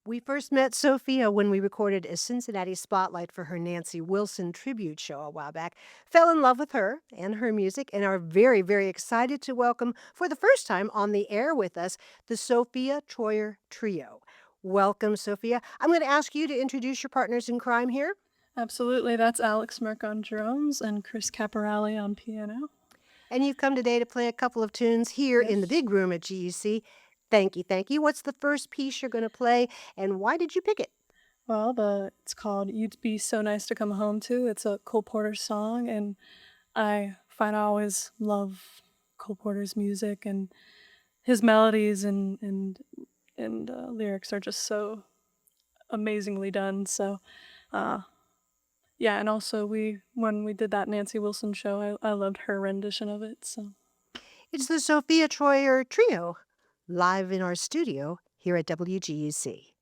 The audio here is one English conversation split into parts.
We first met Sophia when we recorded a Cincinnati spotlight for her Nancy Wilson tribute show a while back. Fell in love with her and her music and are very, very excited to welcome for the first time on the air with us the Sophia Troyer Trio. Welcome, Sophia. I'm going to ask you to introduce your partners in crime here. Absolutely. That's Alex Merck on drums and Chris Caporale on piano. And you've come today to play a couple of tunes here in the Yes. big room at GUC. Thank you, thank you. What's the first piece you're going to play, and why did you pick it? Well, it's called You'd Be So Nice to Come Home To. It's a Cole Porter song, and I find I always love Cole Porter's music, and his melodies and lyrics are just so amazingly done. So, yeah, and also when we did that Nancy Wilson show, I loved her rendition of it. So. It's the Sophia Troyer Trio, live in our studio here at WGUC.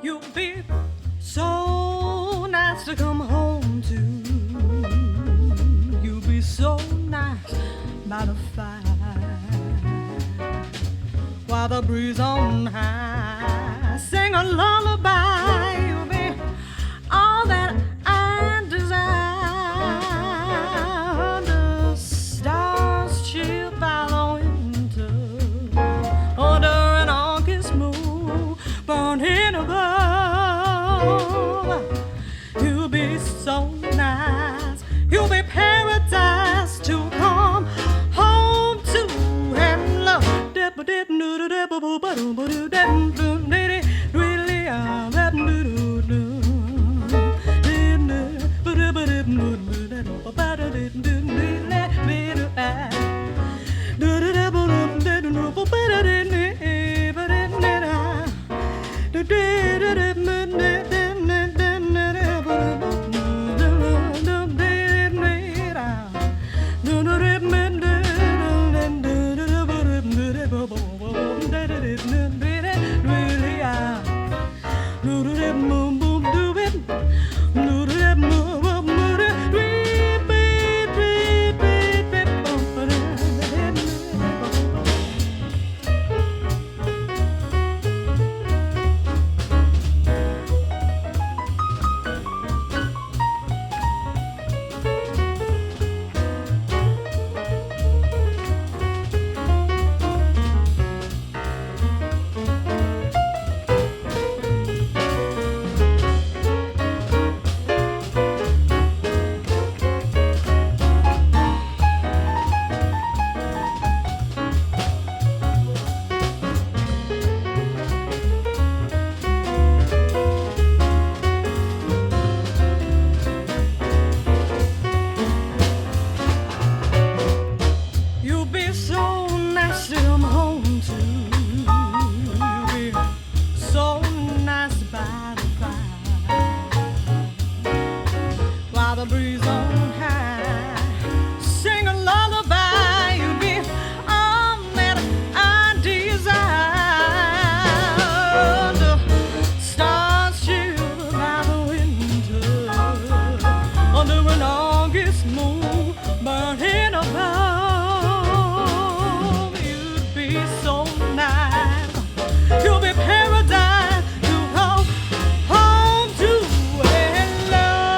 You'll be so nice to come home to. You'll be so nice by the fire, while the breeze on high sing a lullaby. You'll be all that I desire. The stars chill by the winter under an August moon burning above. You'll be so nice, you'll be paradise to come home to and love. You'll be so nice to come home to. You'll be so nice by the fire, while the breeze on high sing a lullaby. You'll be all that I desire. The stars chill by the winter under an August moon burning above. You'd be so nice, you'll be paradise to come home to and love.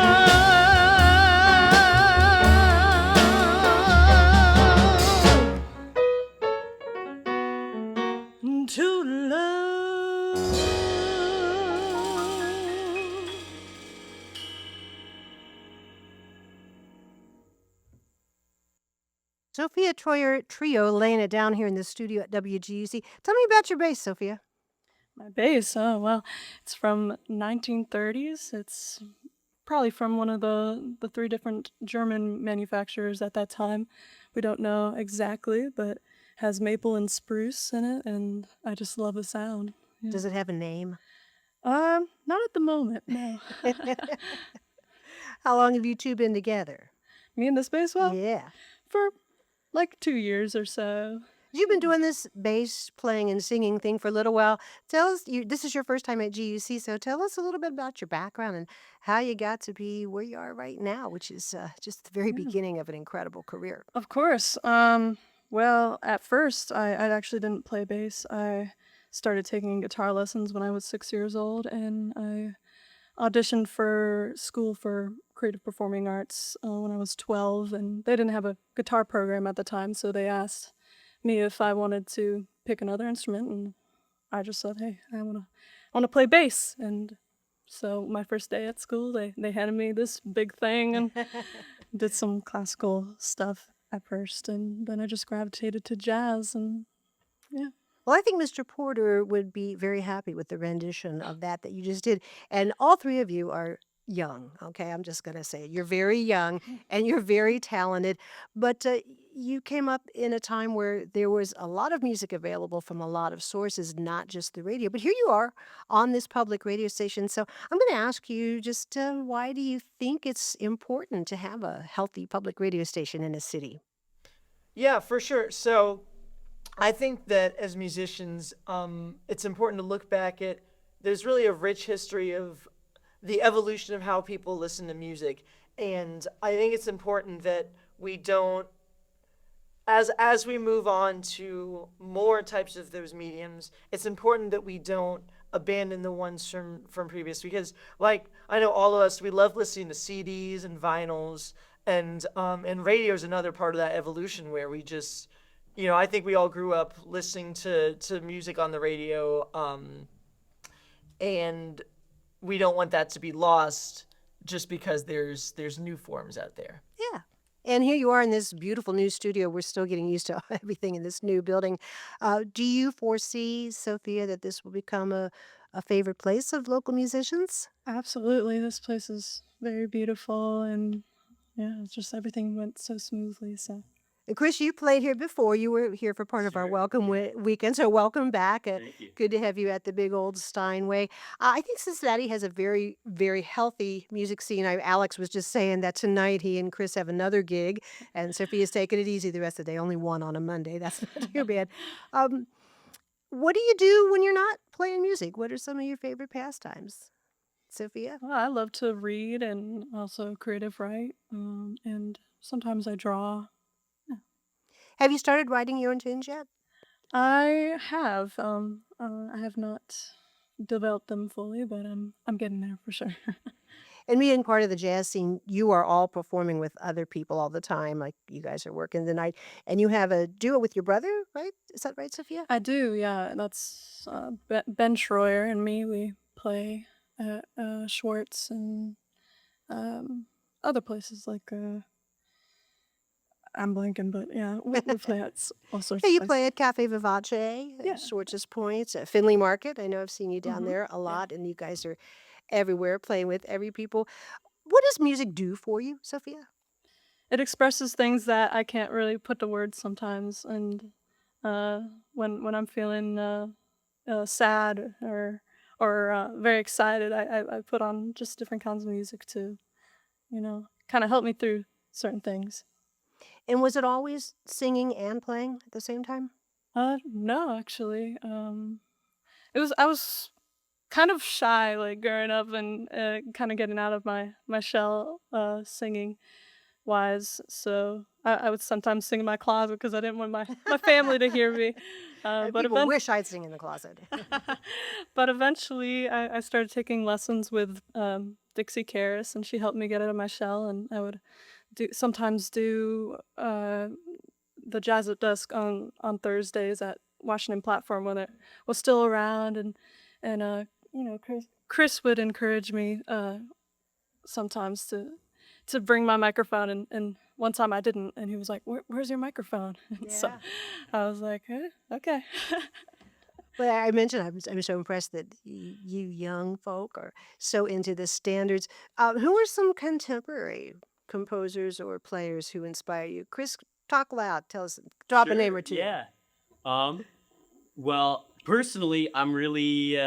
To love. Sophia Troyer Trio laying it down here in the studio at WGUC. Tell me about your bass, Sophia. My bass, oh well, it's from 1930s. It's probably from one of the three different German manufacturers at that time. We don't know exactly, but has maple and spruce in it, and I just love the sound. Yeah. Does it have a name? Not at the moment, no. How long have you two been together? Me and this bass, well, Yeah. for like 2 years or so. You've been doing this bass playing and singing thing for a little while. Tell us, this is your first time at GUC, so tell us a little bit about your background and how you got to be where you are right now, which is just the very Yeah. beginning of an incredible career. Of course. Well, at first, I actually didn't play bass. I started taking guitar lessons when I was 6 years old, and I auditioned for school for creative performing arts when I was 12, and they didn't have a guitar program at the time, so they asked me if I wanted to pick another instrument, and I just said, "Hey, I wanna play bass." And so my first day at school, they handed me this big thing and did some classical stuff at first, and then I just gravitated to jazz, and yeah. Well, I think Mr. Porter would be very happy with the rendition of that you just did. And all three of you are young, okay? I'm just going to say it. You're very young and you're very talented, but you came up in a time where there was a lot of music available from a lot of sources, not just the radio. But here you are on this public radio station. So I'm going to ask you just why do you think it's important to have a healthy public radio station in a city? Yeah, for sure. So I think that as musicians, it's important to look back at. There's really a rich history of the evolution of how people listen to music, and I think it's important that we don't, as we move on to more types of those mediums, it's important that we don't abandon the ones from previous, because like I know all of us, we love listening to CDs and vinyls, and radio is another part of that evolution where we just, I think we all grew up listening to music on the radio, and we don't want that to be lost just because there's new forms out there. Yeah. And here you are in this beautiful new studio. We're still getting used to everything in this new building. Do you foresee, Sophia, that this will become a favorite place of local musicians? Absolutely, this place is very beautiful, and yeah, it's just everything went so smoothly, so And Chris, you played here before. You were here for part of our Sure. welcome weekend, so welcome back. Thank you. Good to have you at the big old Steinway. I think Cincinnati has a very, very healthy music scene. Alex was just saying that tonight he and Chris have another gig, and Sophia's taking it easy the rest of the day. Only one on a Monday. That's not too bad. Um, what do you do when you're not playing music? What are some of your favorite pastimes, Sophia? well, I love to read and also creative write, and sometimes I draw. Have you started writing your own tunes yet? I have. I have not developed them fully, but I'm getting there for sure. And being part of the jazz scene, you are all performing with other people all the time. Like you guys are working the night, and you have a duo with your brother, right? Is that right, Sophia? I do, yeah. That's Ben Troyer and me. We play at Schwartz and um, other places like I'm blanking, but yeah, we play at all sorts Yeah, of you places. play at Cafe Vivace, Yeah. Schwartz's Points, at Finley Market. I know I've seen you down Mhm. there a Yeah. lot, and you guys are everywhere playing with every people. What does music do for you, Sophia? It expresses things that I can't really put to words sometimes, and when I'm feeling sad or very excited, I put on just different kinds of music to kind of help me through certain things. And was it always singing and playing at the same time? No, actually, I was kind of shy, like growing up and kind of getting out of my shell, singing wise. So I would sometimes sing in my closet because I didn't want my family to hear me. But People event- wish I'd sing in the closet. but eventually, I started taking lessons with Dixie Karras, and she helped me get out of my shell. And I would sometimes do the Jazz at Dusk on Thursdays at Washington Platform when it was still around, and Chris would encourage me sometimes to bring my microphone, and one time I didn't, and he was like, "Where's your microphone?" So Yeah. I was like, "Okay." But I mentioned I'm so impressed that you young folk are so into the standards. Who are some contemporary composers or players who inspire you? Chris, talk loud. Tell us, drop a name Sure, or two. Yeah. Well, personally, I'm really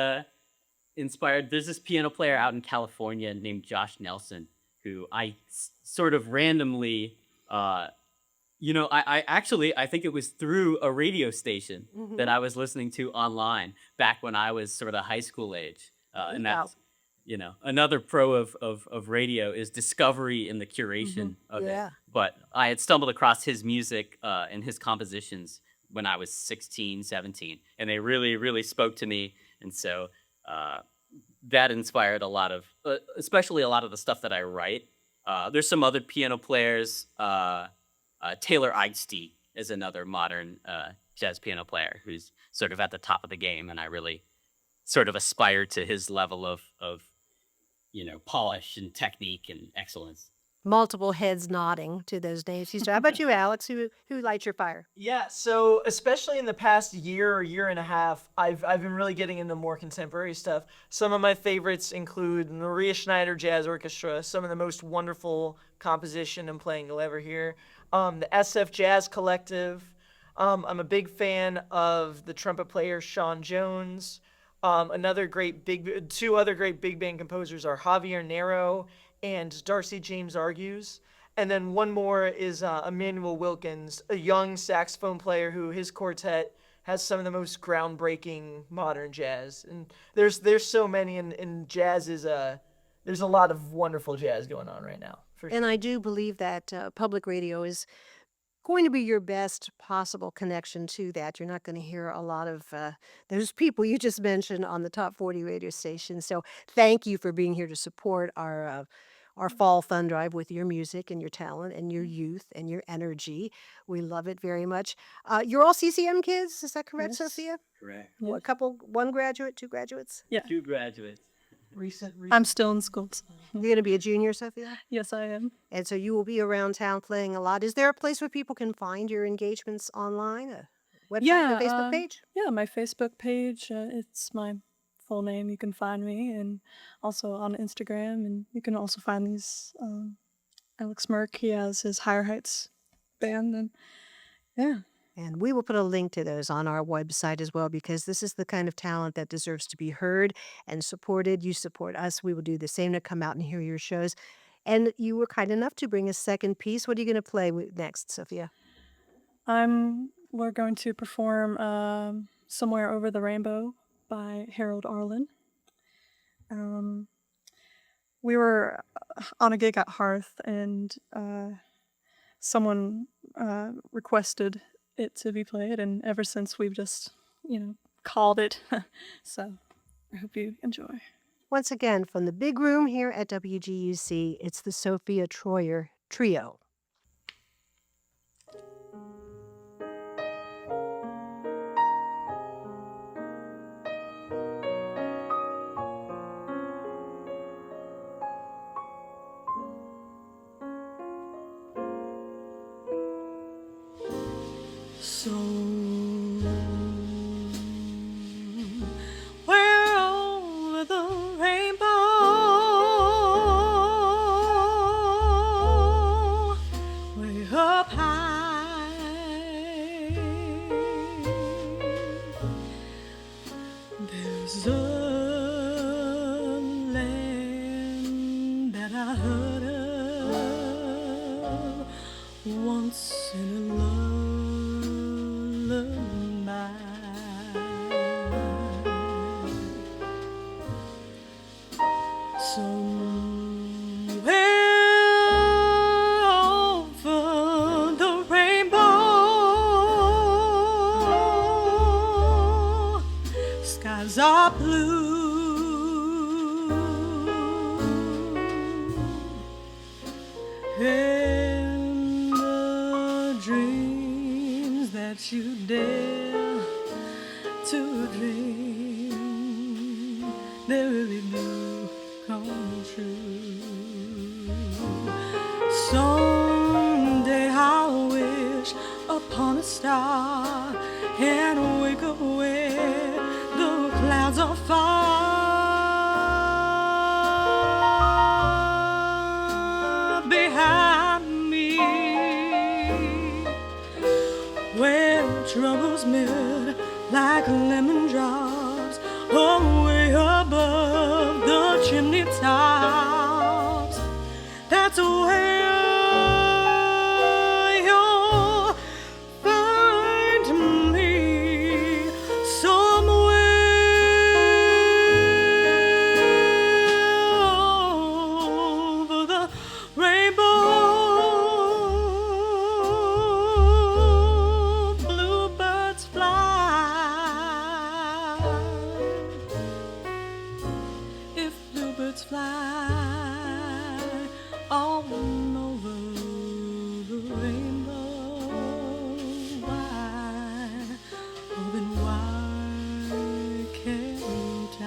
inspired. There's this piano player out in California named Josh Nelson, who I sort of randomly, I actually I think it was through a radio station that I was listening to online back when I was sort of high school age, and Wow. that's another pro of radio is discovery and the curation of Yeah. it. But I had stumbled across his music and his compositions when I was 16, 17, and they really really spoke to me, and so that inspired a lot of, especially a lot of the stuff that I write. There's some other piano players. Taylor Eidste is another modern jazz piano player who's sort of at the top of the game, and I really sort of aspire to his level of polish and technique and excellence. Multiple heads nodding to those names. How about you, Alex? Who lights your fire? Yeah, so especially in the past year or year and a half, I've been really getting into more contemporary stuff. Some of my favorites include Maria Schneider Jazz Orchestra, some of the most wonderful composition and playing you'll ever hear. The SF Jazz Collective. I'm a big fan of the trumpet player Sean Jones. Two other great big band composers are Javier Nero and Darcy James Argues. And then one more is Emmanuel Wilkins, a young saxophone player who his quartet has some of the most groundbreaking modern jazz. And there's so many, and jazz is there's a lot of wonderful jazz going on right now. For sure. And I do believe that public radio is going to be your best possible connection to that. You're not going to hear a lot of those people you just mentioned on the top 40 radio stations. So thank you for being here to support our fall fun drive with your music and your talent and your youth and your energy. We love it very much. You're all CCM kids, is that correct, Yes. Sophia? Correct. One graduate, two graduates? Yeah. 2 graduates. Recent I'm still in school. So. You're going to be a junior, Sophia? Yes, I am. And so you will be around town playing a lot. Is there a place where people can find your engagements online? A website, a Facebook page? Yeah, my Facebook page. It's my full name. You can find me, and also on Instagram. And you can also find these. Alex Merck, he has his Higher Heights band, and yeah. And we will put a link to those on our website as well, because this is the kind of talent that deserves to be heard and supported. You support us. We will do the same to come out and hear your shows. And you were kind enough to bring a second piece. What are you going to play next, Sophia? We're going to perform Somewhere Over the Rainbow by Harold Arlen. We were on a gig at Harth, and someone requested it to be played, and ever since we've just, called it. So I hope you enjoy. Once again, from the big room here at WGUC, it's the Sophia Troyer Trio. Somewhere over the rainbow, way up high, there's a land that I heard of once in a lullaby. Somewhere over the rainbow, skies are blue, and the dreams that you dare to dream, they really do come true. Someday I'll wish upon a star and wake up where the clouds are far behind me, where troubles melt like lemon drops away above the chimney tops. That's where your bluebirds fly all over the rainbow. Why, oh then why can't I?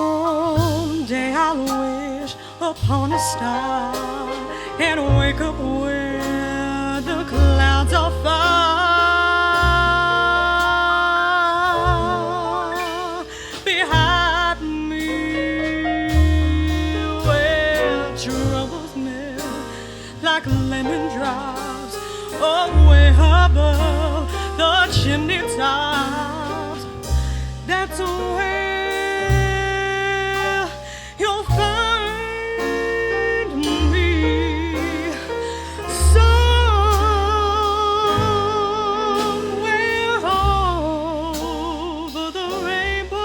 Someday I'll wish upon a star and wake up where the clouds are far behind me, where troubles melt like lemon drops away above the chimney tops. That's where you'll find me, somewhere over the rainbow.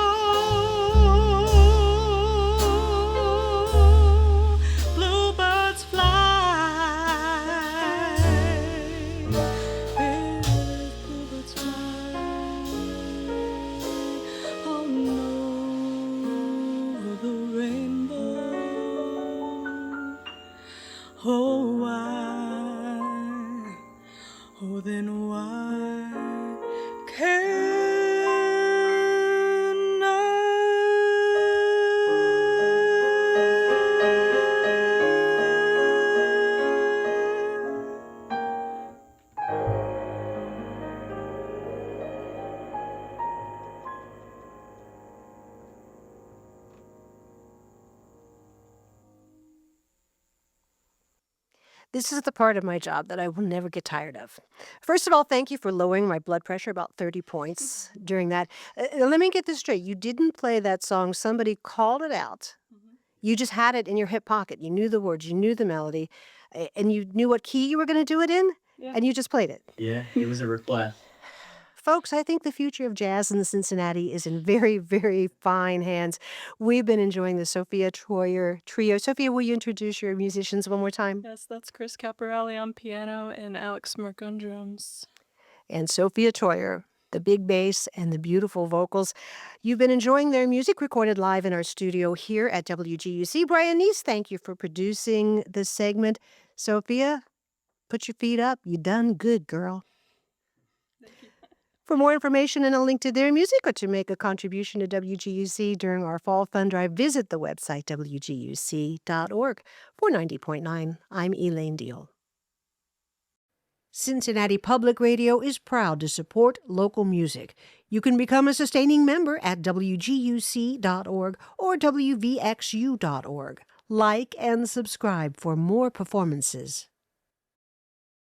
Bluebirds fly, yes, bluebirds fly all over the rainbow. Oh, why, oh, then why can't I? This is the part of my job that I will never get tired of. First of all, thank you for lowering my blood pressure about 30 points during that. Let me get this straight. You didn't play that song. Somebody called it out. You just had it in your hip pocket. You knew the words, you knew the melody, and you knew what key you were going to do it in, Yeah. and you just played it. Yeah, it was a request. Folks, I think the future of jazz in the Cincinnati is in very, very fine hands. We've been enjoying the Sophia Troyer trio. Sophia, will you introduce your musicians one more time? Yes, that's Chris Caporelli on piano and Alex Merck on drums. And Sophia Troyer, the big bass and the beautiful vocals. You've been enjoying their music recorded live in our studio here at WGUC. Brian Neese, thank you for producing this segment. Sophia, put your feet up. You done good, girl. For more information and a link to their music or to make a contribution to WGUC during our fall fund drive, visit the website wguc.org. For 90.9, I'm Elaine Deal. Cincinnati Public Radio is proud to support local music. You can become a sustaining member at wguc.org or wvxu.org. Like and subscribe for more performances.